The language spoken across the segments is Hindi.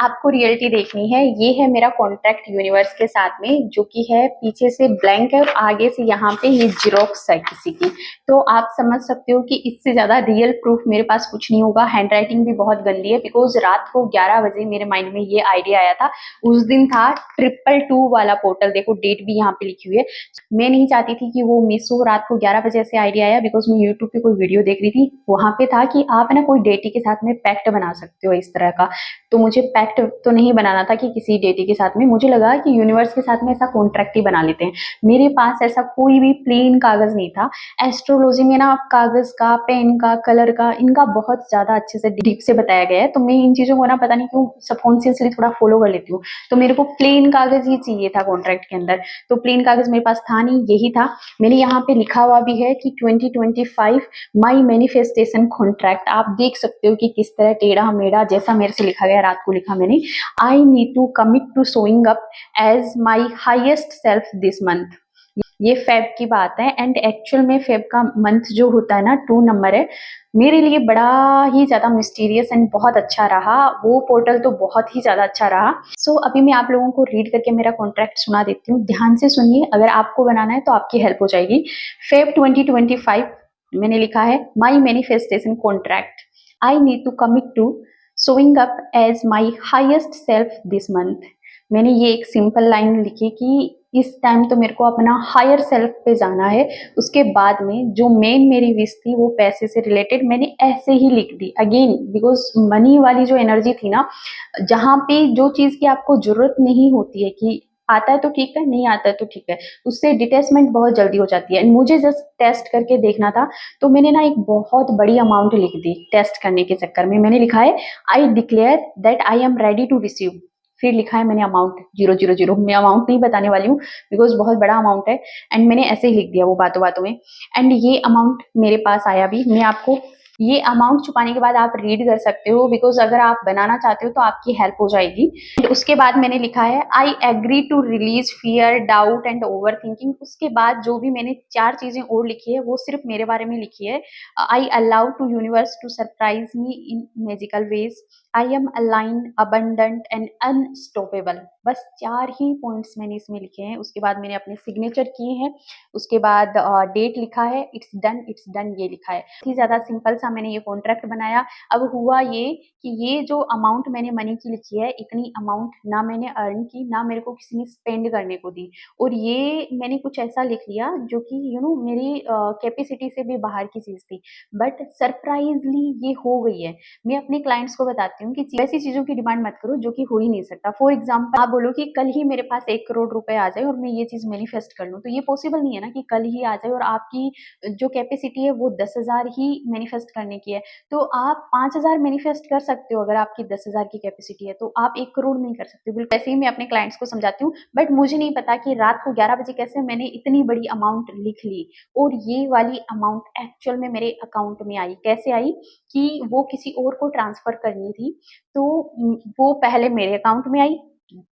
आपको रियलिटी देखनी है। ये है मेरा कॉन्ट्रैक्ट यूनिवर्स के साथ में, जो कि है पीछे से ब्लैंक है और आगे से यहाँ पे ये जीरोक्स है किसी की। तो आप समझ सकते हो कि इससे ज्यादा रियल प्रूफ मेरे पास कुछ नहीं होगा। हैंड राइटिंग भी बहुत गंदी है, बिकॉज रात को 11 बजे मेरे माइंड में ये आइडिया आया था। उस दिन था 222 वाला पोर्टल, देखो डेट भी यहाँ पे लिखी हुई है। मैं नहीं चाहती थी कि वो मिस हो। रात को 11 बजे ऐसे आइडिया आया, बिकॉज मैं यूट्यूब पे कोई वीडियो देख रही थी, वहां पे था कि आप ना कोई डेटी के साथ में पैक्ट बना सकते हो इस तरह का। तो मुझे पैक्ट तो नहीं बनाना था कि किसी डेटी के साथ में, मुझे लगा कि यूनिवर्स के साथ में ऐसा कॉन्ट्रैक्ट ही बना लेते हैं। मेरे पास ऐसा कोई भी प्लेन कागज नहीं था। एस्ट्रोलॉजी में ना कागज का, पेन का, कलर का, इनका बहुत ज्यादा अच्छे से डीप से बताया गया है। तो मैं इन चीजों को ना पता नहीं क्यों सबकॉन्शियसली थोड़ा फॉलो कर लेती हूँ। तो मेरे को प्लेन कागज ही चाहिए था कॉन्ट्रैक्ट के अंदर। तो प्लेन कागज मेरे पास था नहीं, यही था। मैंने यहाँ पे लिखा हुआ भी है कि 2025 माई मैनिफेस्टेशन कॉन्ट्रैक्ट। आप देख सकते हो कि किस तरह टेढ़ा मेढ़ा जैसा मेरे से लिखा गया, रात को लिखा मैंने। I need to commit to showing up as my highest self this month. ये फेब की बात है, एंड एक्चुअल में फेब का मंथ जो होता है ना, 2 नंबर है, मेरे लिए बड़ा ही ज्यादा मिस्टीरियस एंड बहुत अच्छा रहा। वो पोर्टल तो बहुत ही ज्यादा अच्छा रहा। सो अभी मैं आप लोगों को रीड करके मेरा कॉन्ट्रैक्ट सुना देती हूँ। ध्यान से सुनिए, अगर आपको बनाना है तो आपकी हेल्प हो जाएगी। फेब 2025 मैंने लिखा है, my manifestation contract. I need to commit to showing up as my highest self this month. मैंने ये एक सिंपल लाइन लिखी कि इस टाइम तो मेरे को अपना हायर सेल्फ पे जाना है। उसके बाद में जो मेन मेरी विश थी वो पैसे से रिलेटेड, मैंने ऐसे ही लिख दी अगेन, बिकॉज मनी वाली जो एनर्जी थी ना, जहाँ पे जो चीज की आपको जरूरत नहीं होती है, कि आता है तो ठीक है, नहीं आता है तो ठीक है, उससे डिटैचमेंट बहुत जल्दी हो जाती है। मुझे जस्ट टेस्ट करके देखना था, तो मैंने ना एक बहुत बड़ी अमाउंट लिख दी। टेस्ट करने के चक्कर में मैंने लिखा है, I declare that I am ready to receive. फिर लिखा है मैंने अमाउंट 000। मैं अमाउंट नहीं बताने वाली हूँ, बिकॉज बहुत बड़ा अमाउंट है। एंड मैंने ऐसे ही लिख दिया वो बातों बातों में। एंड ये अमाउंट मेरे पास आया भी। मैं आपको ये अमाउंट छुपाने के बाद आप रीड कर सकते हो, बिकॉज अगर आप बनाना चाहते हो तो आपकी हेल्प हो जाएगी। उसके बाद मैंने लिखा है, I agree to release fear, doubt and over thinking. उसके बाद जो भी मैंने 4 चीजें और लिखी है वो सिर्फ मेरे बारे में लिखी है। I allow to universe to surprise me in magical ways. I am align, abundant and unstoppable. बस 4 ही पॉइंट्स मैंने इसमें लिखे हैं। उसके बाद मैंने अपने सिग्नेचर किए हैं। उसके बाद डेट लिखा है, इट्स डन, इट्स डन, ये लिखा है। बहुत ही ज्यादा सिंपल सा मैंने ये कॉन्ट्रैक्ट बनाया। अब हुआ ये कि ये जो अमाउंट मैंने मनी की लिखी है, इतनी अमाउंट ना मैंने अर्न की, ना मेरे को किसी ने स्पेंड करने को दी। और ये मैंने कुछ ऐसा लिख लिया जो कि मेरी कैपेसिटी से भी बाहर की चीज थी, बट सरप्राइजली ये हो गई है। मैं अपने क्लाइंट्स को बताती हूँ कि ऐसी चीजों की डिमांड मत करो जो कि हो ही नहीं सकता। फॉर एग्जाम्पल, आप बोलो कि कल ही मेरे पास 1 करोड़ रुपए आ जाए और मैं ये चीज मैनिफेस्ट कर लूँ, तो ये पॉसिबल नहीं है ना कि कल ही आ जाए। और आपकी जो कैपेसिटी है वो 10,000 ही मैनिफेस्ट करने की है। तो आप 5,000 मैनिफेस्ट कर सकते हो अगर आपकी 10,000 की कैपेसिटी है, तो आप 1 करोड़ नहीं कर सकते। बिल्कुल ऐसे ही मैं अपने क्लाइंट्स को समझाती हूँ। बट मुझे नहीं पता कि रात को 11 बजे कैसे मैंने इतनी बड़ी अमाउंट लिख ली, और ये वाली अमाउंट एक्चुअल में मेरे अकाउंट में आई। कैसे आई? कि वो किसी और को ट्रांसफर करनी थी, तो वो पहले मेरे अकाउंट में आई,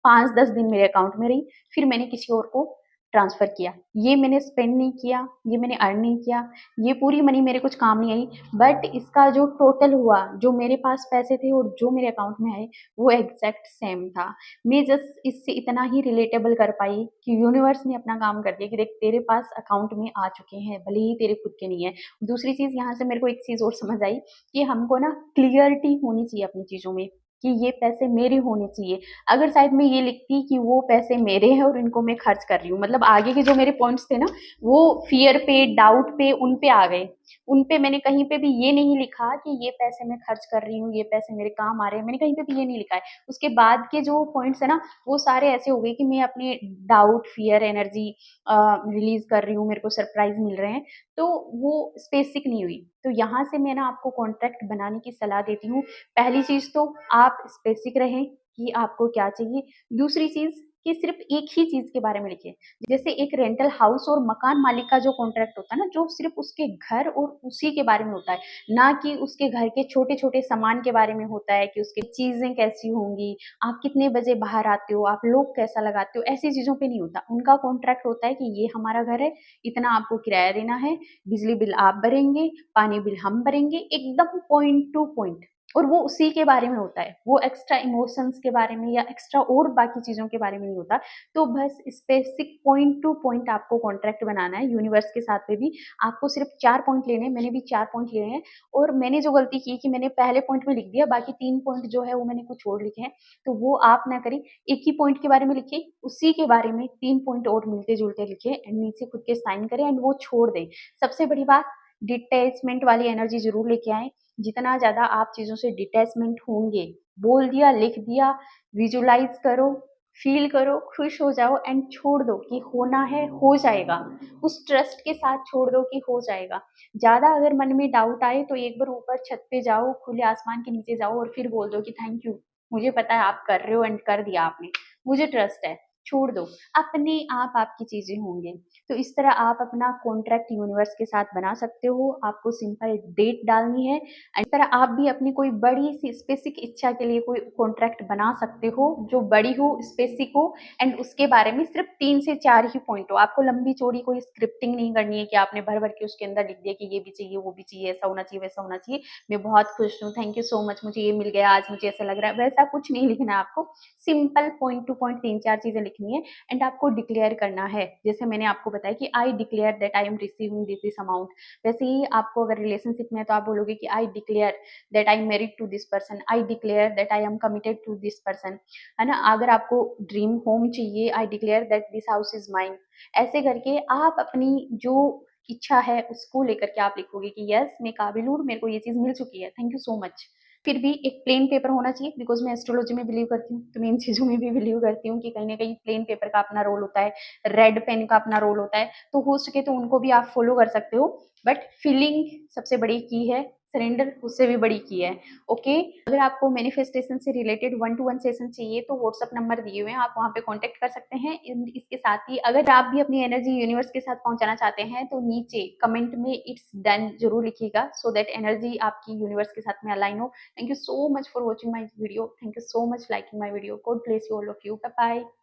5-10 दिन मेरे अकाउंट में रही, फिर मैंने किसी और को ट्रांसफर किया। ये मैंने स्पेंड नहीं किया, ये मैंने अर्न नहीं किया, ये पूरी मनी मेरे कुछ काम नहीं आई। बट इसका जो टोटल हुआ, जो मेरे पास पैसे थे और जो मेरे अकाउंट में आए, वो एग्जैक्ट सेम था। मैं जस्ट इससे इतना ही रिलेटेबल कर पाई कि यूनिवर्स ने अपना काम कर दिया कि देख, तेरे पास अकाउंट में आ चुके हैं, भले ही तेरे खुद के नहीं है। दूसरी चीज यहाँ से मेरे को एक चीज और समझ आई कि हमको ना क्लियरिटी होनी चाहिए अपनी चीजों में, कि ये पैसे मेरे होने चाहिए। अगर शायद मैं ये लिखती कि वो पैसे मेरे हैं और इनको मैं खर्च कर रही हूँ, मतलब आगे के जो मेरे पॉइंट्स थे ना, वो फियर पे, डाउट पे, उन पे आ गए। उन पे मैंने कहीं पे भी ये नहीं लिखा कि ये पैसे मैं खर्च कर रही हूँ, ये पैसे मेरे काम आ रहे हैं, मैंने कहीं पे भी ये नहीं लिखा है। उसके बाद के जो पॉइंट्स है ना, वो सारे ऐसे हो गए कि मैं अपने डाउट, फियर एनर्जी रिलीज कर रही हूँ, मेरे को सरप्राइज मिल रहे हैं। तो वो स्पेसिफिक नहीं हुई। तो यहाँ से मैं ना आपको कॉन्ट्रैक्ट बनाने की सलाह देती हूँ। पहली चीज तो आप स्पेसिफिक रहें कि आपको क्या चाहिए। दूसरी चीज कि सिर्फ एक ही चीज के बारे में लिखिए। जैसे एक रेंटल हाउस और मकान मालिक का जो कॉन्ट्रैक्ट होता है ना, जो सिर्फ उसके घर और उसी के बारे में होता है, ना कि उसके घर के छोटे छोटे सामान के बारे में होता है, कि उसकी चीजें कैसी होंगी, आप कितने बजे बाहर आते हो, आप लोग कैसा लगाते हो, ऐसी चीजों पे नहीं होता। उनका कॉन्ट्रैक्ट होता है कि ये हमारा घर है, इतना आपको किराया देना है, बिजली बिल आप भरेंगे, पानी बिल हम भरेंगे, एकदम पॉइंट टू पॉइंट। और वो उसी के बारे में होता है, वो एक्स्ट्रा इमोशंस के बारे में या एक्स्ट्रा और बाकी चीज़ों के बारे में नहीं होता। तो बस स्पेसिफिक पॉइंट टू पॉइंट आपको कॉन्ट्रैक्ट बनाना है यूनिवर्स के साथ में भी। आपको सिर्फ 4 पॉइंट लेने हैं, मैंने भी 4 पॉइंट लिए हैं और मैंने जो गलती की कि मैंने पहले पॉइंट में लिख दिया, बाकी 3 पॉइंट जो है वो मैंने कुछ और लिखे हैं। तो वो आप ना करें, एक ही पॉइंट के बारे में लिखिए, उसी के बारे में 3 पॉइंट और मिलते-जुलते लिखिए एंड नीचे खुद के साइन करें एंड वो छोड़ दें। सबसे बड़ी बात, डिटैचमेंट वाली एनर्जी ज़रूर लेके आएँ। जितना ज़्यादा आप चीज़ों से डिटैचमेंट होंगे, बोल दिया, लिख दिया, विजुअलाइज़ करो, फ़ील करो, खुश हो जाओ एंड छोड़ दो कि होना है, हो जाएगा। उस ट्रस्ट के साथ छोड़ दो कि हो जाएगा। ज़्यादा अगर मन में डाउट आए तो एक बार ऊपर छत पे जाओ, खुले आसमान के नीचे जाओ और फिर बोल दो कि थैंक यू, मुझे पता है आप कर रहे हो एंड कर दिया आपने, मुझे ट्रस्ट है, छोड़ दो। अपने आप आपकी चीज़ें होंगी। तो इस तरह आप अपना कॉन्ट्रैक्ट यूनिवर्स के साथ बना सकते हो। आपको सिंपल डेट डालनी है। इस तरह आप भी अपनी कोई बड़ी सी स्पेसिफिक इच्छा के लिए कोई कॉन्ट्रैक्ट बना सकते हो जो बड़ी हो, स्पेसिफिक हो एंड उसके बारे में सिर्फ 3 से 4 ही पॉइंट हो। आपको लंबी-चौड़ी कोई स्क्रिप्टिंग नहीं करनी है कि आपने भर-भर के उसके अंदर लिख दिया कि ये भी चाहिए, वो भी चाहिए, ऐसा होना चाहिए, वैसा होना चाहिए। मैं बहुत खुश हूँ, थैंक यू सो मच, मुझे ये मिल गया, आज मुझे ऐसा लग रहा है, वैसा कुछ नहीं लिखना है आपको। सिंपल पॉइंट टू पॉइंट 3-4 चीज़ें लिखनी है एंड आपको डिक्लेयर करना है। जैसे मैंने आपको बताया कि I declare that I am receiving this amount. वैसे ही आपको अगर रिलेशनशिप में है तो आप बोलोगे कि I declare that I am married to this person, I declare that I am committed to this person, है ना? अगर आपको ड्रीम होम चाहिए, I declare that this house is mine. ऐसे करके आप अपनी जो इच्छा है उसको लेकर के आप लिखोगे कि यस मैं काबिल हूँ, मेरे को ये चीज़ मिल चुकी है, थैंक यू सो मच। फिर भी एक प्लेन पेपर होना चाहिए बिकॉज़ मैं एस्ट्रोलॉजी में बिलीव करती हूँ, तो मैं इन चीज़ों में भी बिलीव करती हूँ कि कहीं न कहीं प्लेन पेपर का अपना रोल होता है, रेड पेन का अपना रोल होता है, तो हो सके तो उनको भी आप फ़ॉलो कर सकते हो। बट फीलिंग सबसे बड़ी की है, सरेंडर उससे भी बड़ी की है, ओके? अगर आपको मैनिफेस्टेशन से रिलेटेड 1 टू 1 सेशन चाहिए तो व्हाट्सएप नंबर दिए हुए हैं, आप वहाँ पे कॉन्टैक्ट कर सकते हैं। इन इसके साथ ही अगर आप भी अपनी एनर्जी यूनिवर्स के साथ पहुँचाना चाहते हैं, तो नीचे कमेंट में इट्स डन ज़रूर लिखिएगा सो दैट एनर्जी आपकी यूनिवर्स के साथ में अलाइन हो। Thank you so much for watching my video. Thank you so much liking my video. God bless you all of you. Bye bye.